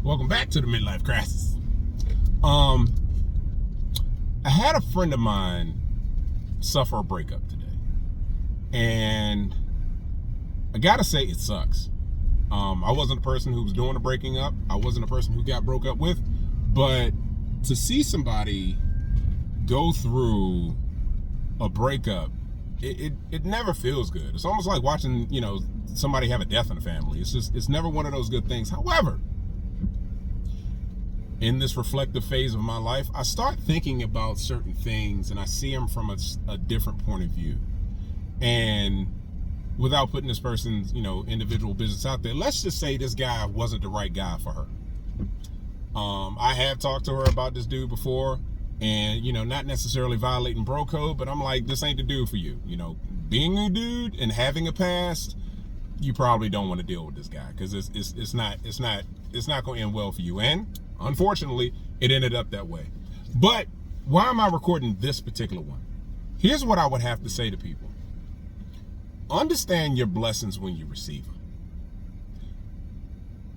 Welcome back to the Midlife Crisis. I had a friend of mine suffer a breakup today, and I gotta say it sucks. I wasn't the person who was doing the breaking up. I wasn't the person who got broke up with, but to see somebody go through a breakup, it never feels good. It's almost like watching, somebody have a death in the family. It's never one of those good things. However, in this reflective phase of my life, I start thinking about certain things and I see them from a different point of view. And without putting this person's, individual business out there, let's just say this guy wasn't the right guy for her. I have talked to her about this dude before, and, not necessarily violating bro code, but I'm like, this ain't the dude for you. Being a dude and having a past, you probably don't want to deal with this guy because it's not going to end well for you. And unfortunately, it ended up that way. But why am I recording this particular one? Here's what I would have to say to people. Understand your blessings when you receive them.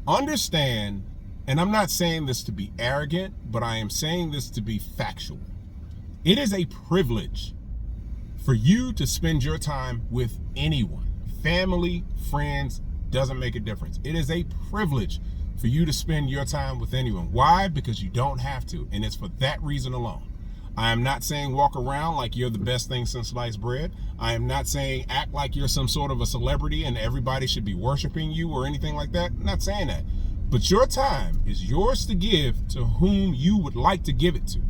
Understand, and I'm not saying this to be arrogant, but I am saying this to be factual. It is a privilege for you to spend your time with anyone. Family, friends, doesn't make a difference. It is a privilege for you to spend your time with anyone. Why? Because you don't have to, and it's for that reason alone. I am not saying walk around like you're the best thing since sliced bread. I am not saying act like you're some sort of a celebrity and everybody should be worshiping you or anything like that. I'm not saying that. But your time is yours to give to whom you would like to give it to.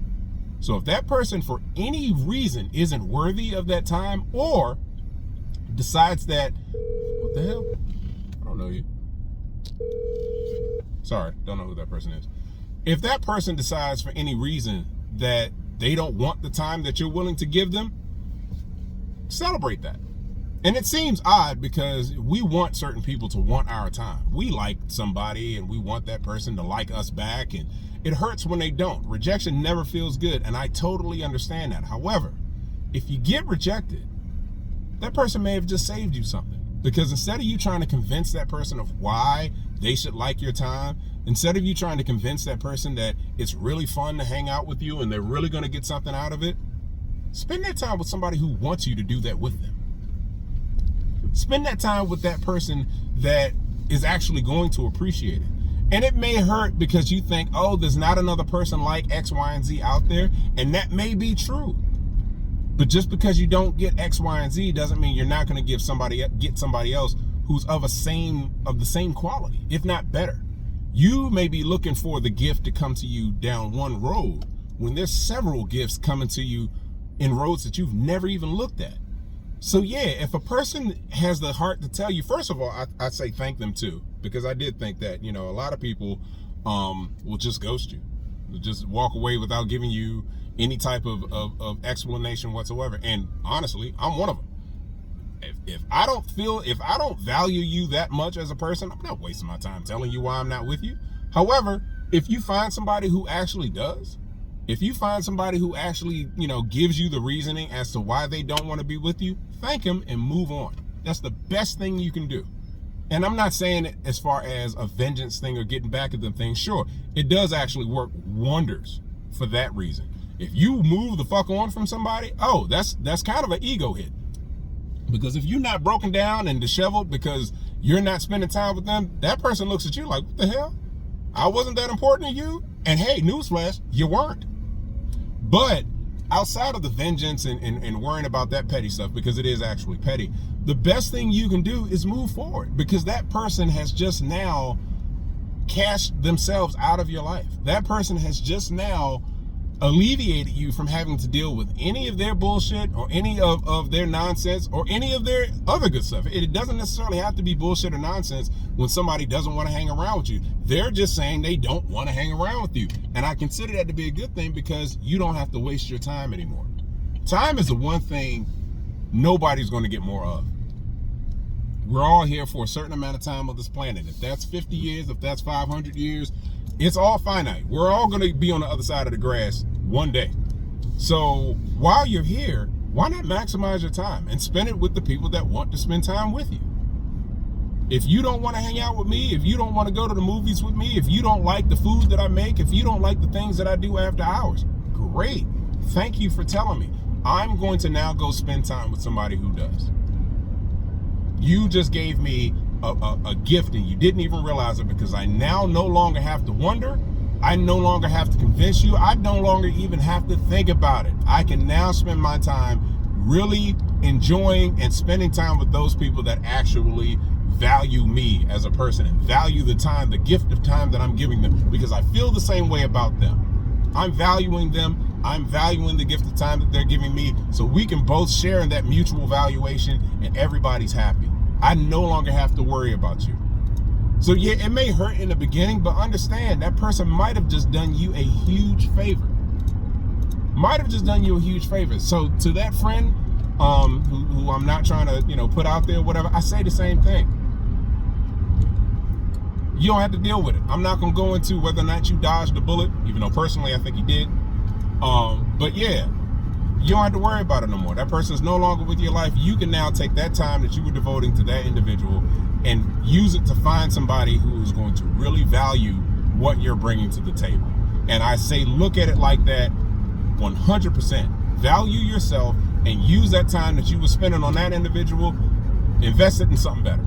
So if that person for any reason isn't worthy of that time or decides that, what the hell? I don't know you. Sorry, don't know who that person is. If that person decides for any reason that they don't want the time that you're willing to give them, celebrate that. And it seems odd because we want certain people to want our time. We like somebody and we want that person to like us back, and it hurts when they don't. Rejection never feels good, and I totally understand that. However, if you get rejected, that person may have just saved you something. Because instead of you trying to convince that person of why they should like your time, instead of you trying to convince that person that it's really fun to hang out with you and they're really going to get something out of it, spend that time with somebody who wants you to do that with them. Spend that time with that person that is actually going to appreciate it. And it may hurt because you think, oh, there's not another person like X, Y, and Z out there. And that may be true. But just because you don't get X, Y, and Z doesn't mean you're not going to get somebody else who's of the same quality, if not better. You may be looking for the gift to come to you down one road when there's several gifts coming to you in roads that you've never even looked at. So yeah, if a person has the heart to tell you, first of all, I'd say thank them too, because I did think that, a lot of people will just ghost you. They'll just walk away without giving you any type of explanation whatsoever. And honestly, I'm one of them. If I don't value you that much as a person, I'm not wasting my time telling you why I'm not with you. However, if you find somebody who actually does, if you find somebody who actually, gives you the reasoning as to why they don't want to be with you, thank them and move on. That's the best thing you can do. And I'm not saying it as far as a vengeance thing or getting back at them thing. Sure, it does actually work wonders for that reason. If you move the fuck on from somebody, oh, that's kind of an ego hit. Because if you're not broken down and disheveled because you're not spending time with them, that person looks at you like, what the hell? I wasn't that important to you? And hey, newsflash, you weren't. But outside of the vengeance and worrying about that petty stuff, because it is actually petty, the best thing you can do is move forward, because that person has just now cashed themselves out of your life. That person has just now alleviated you from having to deal with any of their bullshit or any of their nonsense or any of their other good stuff. It doesn't necessarily have to be bullshit or nonsense when somebody doesn't want to hang around with you. They're just saying they don't want to hang around with you. And I consider that to be a good thing because you don't have to waste your time anymore. Time is the one thing nobody's going to get more of. We're all here for a certain amount of time on this planet. If that's 50 years, if that's 500 years, it's all finite. We're all going to be on the other side of the grass one day. So while you're here, why not maximize your time and spend it with the people that want to spend time with you? If you don't want to hang out with me, if you don't want to go to the movies with me, if you don't like the food that I make, if you don't like the things that I do after hours, great. Thank you for telling me. I'm going to now go spend time with somebody who does. You just gave me a gift and you didn't even realize it, because I now no longer have to wonder. I no longer have to convince you. I no longer even have to think about it. I can now spend my time really enjoying and spending time with those people that actually value me as a person and value the time, the gift of time that I'm giving them, because I feel the same way about them. I'm valuing them. I'm valuing the gift of time that they're giving me, so we can both share in that mutual valuation and everybody's happy. I no longer have to worry about you. So yeah, it may hurt in the beginning, but understand that person might have just done you a huge favor. Might have just done you a huge favor. So to that friend, who I'm not trying to, put out there, whatever, I say the same thing. You don't have to deal with it. I'm not going to go into whether or not you dodged the bullet, even though personally I think you did. But yeah, you don't have to worry about it no more. That person's no longer with your life. You can now take that time that you were devoting to that individual and use it to find somebody who is going to really value what you're bringing to the table. And I say, look at it like that 100%. Value yourself and use that time that you were spending on that individual, invest it in something better.